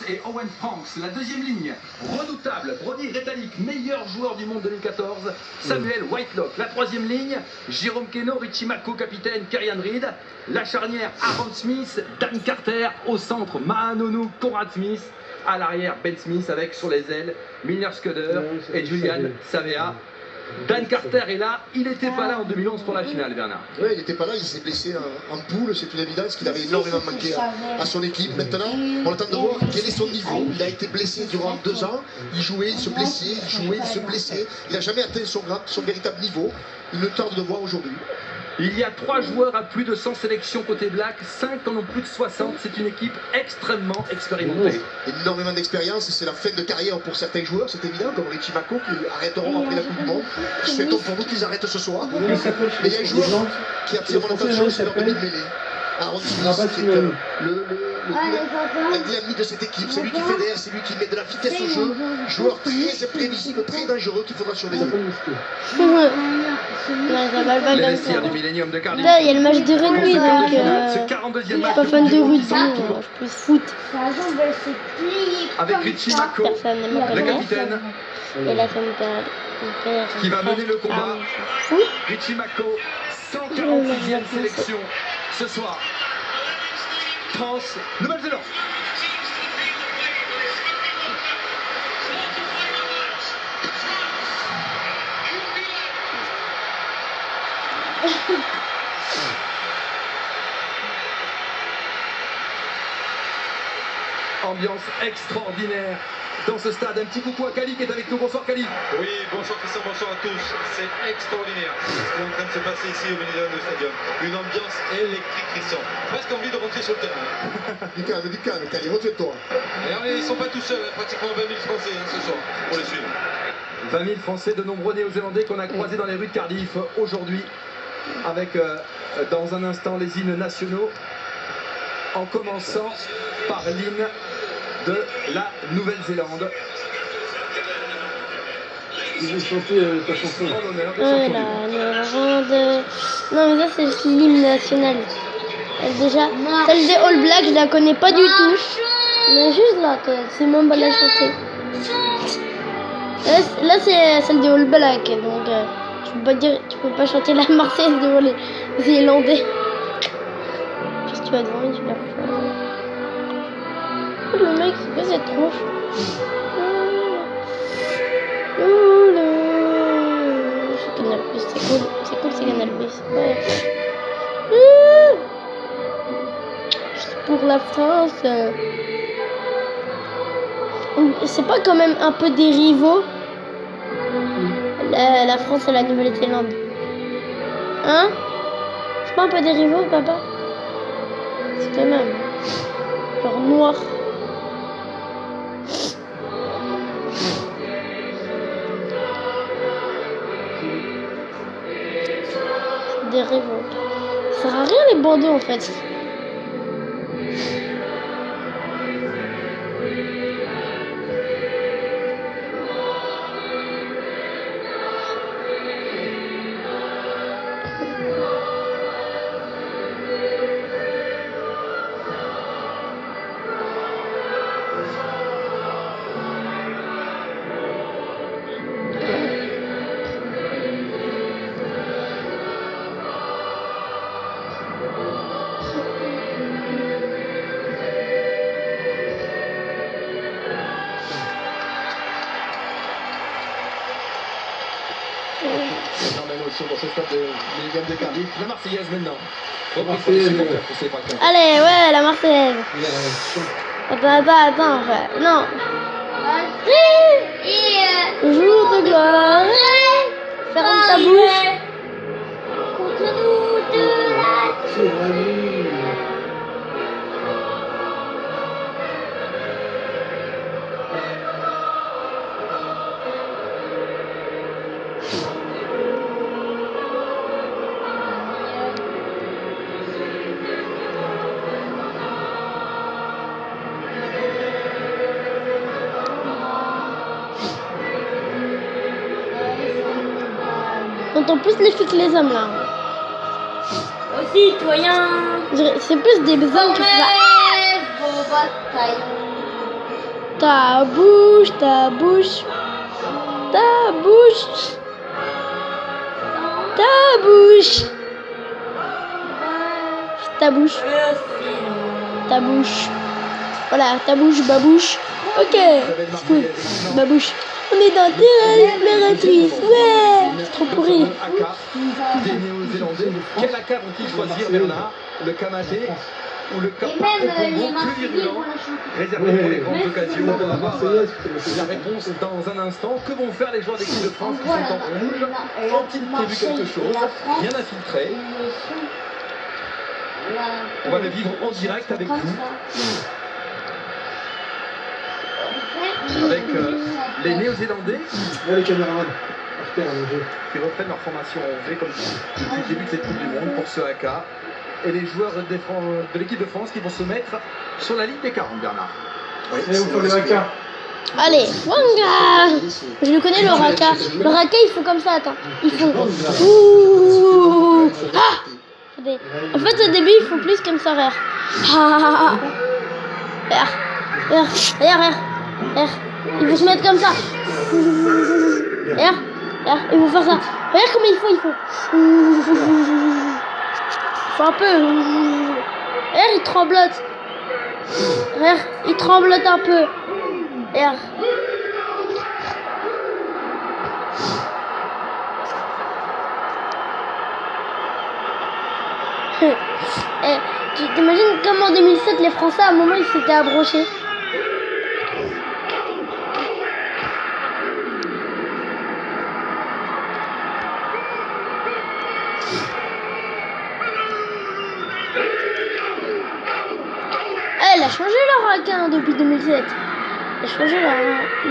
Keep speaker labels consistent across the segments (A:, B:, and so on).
A: Et Owen Franks, la deuxième ligne, redoutable, Brody Retallick, meilleur joueur du monde 2014, Samuel Whitelock, la troisième ligne, Jérôme Keno, Richie Mako, capitaine, Kerian Reed, la charnière, Aaron Smith, Dan Carter, au centre, Mahanonu, Conrad Smith, à l'arrière, Ben Smith avec sur les ailes, Milner Scudder et Julian Savea. Dan Carter est là, il n'était pas là en 2011 pour la finale, Bernard.
B: Oui, il n'était pas là, il s'est blessé en poule, c'est une évidence qu'il avait énormément manqué à son équipe. Maintenant, on attend de voir quel est son niveau. Il a été blessé durant 2 ans, il jouait, il se blessait, il jouait, il se blessait. Il n'a jamais atteint son véritable niveau. Il me tarde de voir aujourd'hui.
A: Il y a 3 joueurs à plus de 100 sélections côté Black, 5 en ont plus de 60. C'est une équipe extrêmement expérimentée.
B: Énormément d'expérience, c'est la fin de carrière pour certains joueurs, c'est évident, comme Richie Mako qui arrêteront après la Coupe du Monde. Souhaitons pour nous qu'ils arrêtent ce soir. Mais il y a un joueur qui attire mon attention, c'est leur demi-mêlée. Aaron Smith, qui est l'ami de cette équipe, c'est lui qui fédère, c'est lui qui met de la vitesse au jeu. Joueur très imprévisible, très dangereux qu'il faudra surveiller.
A: Les vestiaires du Millennium de Cardiff.
C: Là, il y a le match de rugby, donc
A: Ce 42e
C: je suis
A: match
C: pas fan de rugby,
A: qui
C: moi, je suis plus foot.
A: avec Richie Mako,
C: Personne ne me
A: le
C: connaît.
A: capitaine,
C: Et là, ça me perd.
A: qui va mener le combat. Richie Mako, 146e sélection ce soir. France, Nouvelle-Zélande. Ambiance extraordinaire dans ce stade. Un petit coucou à Kali qui est avec nous. Bonsoir Kali.
D: Oui, bonsoir Christian, bonsour à tous. C'est extraordinaire ce qui est en train de se passer ici au Millennium Stadium. Une ambiance électrique, Christian. Presque envie de rentrer sur le terrain.
B: Du calme, Kali, retiens-toi.
D: Et ils ne sont pas tout seuls, pratiquement 20 000 Français ce soir pour les suivre.
A: 20 000 Français, de nombreux Néo-Zélandais qu'on a croisés dans les rues de Cardiff aujourd'hui, avec dans un instant les hymnes nationaux, en commençant par l'hymne de la Nouvelle-Zélande.
E: Ils ont chanté ta chanson.
A: En l'honneur de
C: Ouais,
A: champion du monde.
C: la Hollande. Non, mais ça, c'est l'hymne national. Déjà, celle des All Blacks, je la connais pas du tout. Mais juste là, c'est même pas la chanter. Là, c'est celle des All Blacks, donc tu peux pas chanter la Marseillaise devant les Zélandais. Qu'est-ce que tu vas devant lui, tu vas faire. Le mec, c'est quoi cette tronche? C'est Canal Plus, c'est cool, c'est Canal Plus. Ouais. Pour la France, c'est pas quand même un peu des rivaux, la France et la Nouvelle-Zélande? Hein? C'est pas un peu des rivaux, papa? C'est quand même genre noir. Des rivaux. Ça sert à rien les bandeaux en fait.
B: Énorme émotion dans ce stade de Millennium de Cardiff.
A: La Marseillaise maintenant.
C: Allez, ouais, la Marseillaise. Attends, frère. Non. Jour de gloire. Ferme ta bouche.
F: Contre nous de la
E: C'est
C: Quand on pousse les filles que les hommes là.
F: Aux citoyens,
C: C'est plus des hommes qui font ça.
F: vos bataillons.
C: Ta bouche, ta bouche. Ta bouche. Ta bouche. Ta bouche. Ta bouche. Voilà, ta bouche, babouche. Ok. Cool. Babouche. On est dans Terre exploratrice. Ouais. C'est trop pourri.
A: AK des Néo-Zélandais. Quel AK vont-ils choisir, Bernard? Le Kamaté ou le Kappa Opongo, plus virulent, réservé pour les grandes occasions? On va voir la réponse dans un instant. Que vont faire les joueurs d'équipe de France qui sont en rouge? Ont-ils prévu quelque chose? Bien infiltré. On va le vivre en direct avec vous, avec les Néo-Zélandais
E: Là, les caméramans. Par terre, le jeu.
A: qui reprennent leur formation en V comme depuis le début de cette Coupe du Monde pour ce AK. Et les joueurs de l'équipe de France qui vont se mettre sur la ligne des 40, Bernard.
B: Oui,
E: Allez, vous faites le haka.
C: Allez, Wanga. Je le connais le raka. Le raka, il faut comme ça, attends. Il faut... Ouh. Ah. Attendez. En fait, au début, il faut plus comme ça, regarde. Ah. Regarde. Il faut se mettre comme ça. Regarde. Il faut faire ça. Regarde comme il faut. Il faut un peu. Regarde, il tremblote. Regarde, il tremblote un peu. Regarde. Tu t'imagines comme en 2007 les Français à un moment ils s'étaient abrochés. Elle a changé leur AK depuis 2007. Elle a changé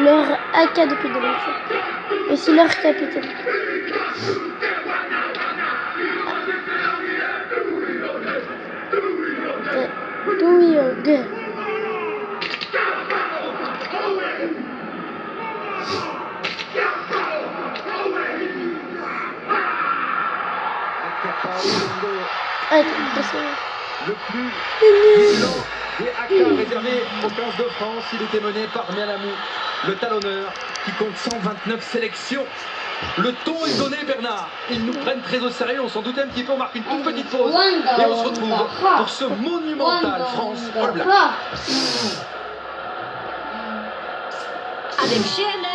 C: leur AK depuis 2007. Aussi leur capitaine. Do your good.
A: Le plus violent des AK réservés aux 15 de France, il était mené par Mialamou, le talonneur qui compte 129 sélections. Le ton est donné, Bernard. Ils nous prennent très au sérieux, on s'en doutait un petit peu, on marque une toute petite pause et on se retrouve pour ce monumental France All Black.
F: Avec GNR.